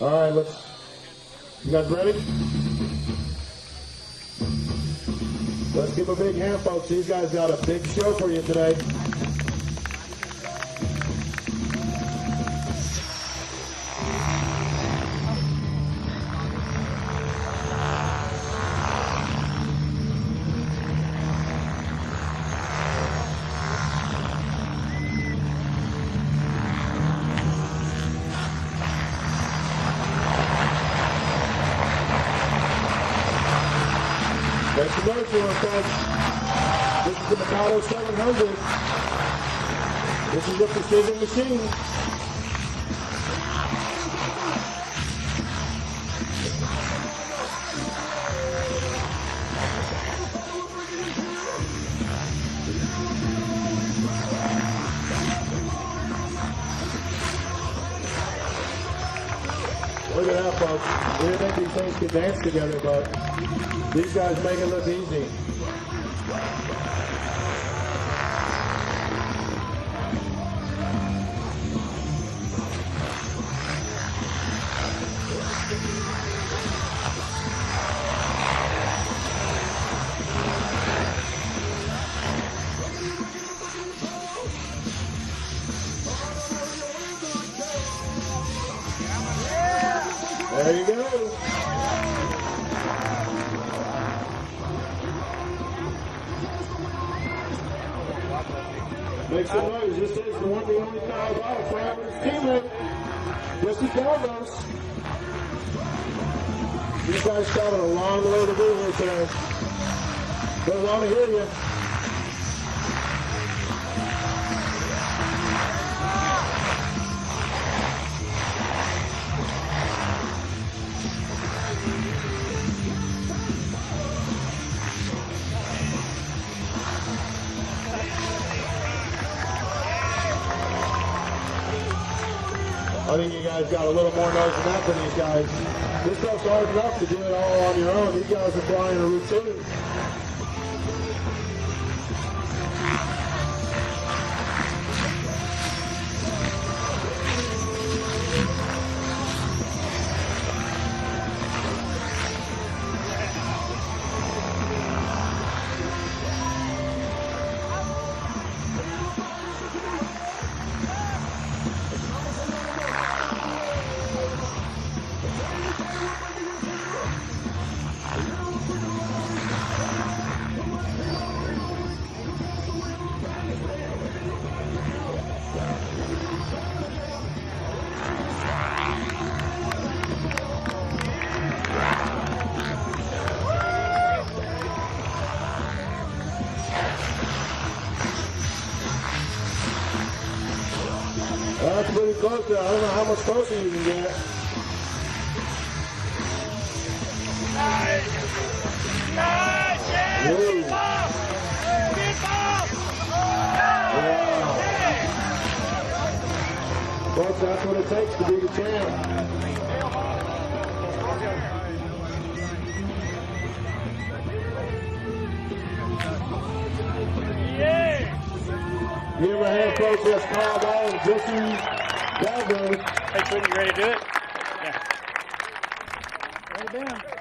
All right, you guys ready? Let's give a big hand, folks. These guys got a big show for you today. Make some noise for them, folks. This is the Mikado 700. This is the precision machine. Look at that, folks. We didn't think these things could dance together, but these guys make it look easy. There you go. Make some noise. This is the one the only Kyle Ball for his teammate, Jesse Galvez. These guys got a long way to do here today. They want to hear you. I think you guys got a little more nose than that than these guys. This stuff's hard enough to do it all on your own. These guys are flying a routine. That's pretty close there. I don't know how much closer you can get. Nice! Nice! Yeah! Wow. Folks, that's what it takes to be the champ. Give a hand, folks. That's Kyle Ball and Jesse Galvez. Hey, Quinn, you ready to do it? Yeah. Right down.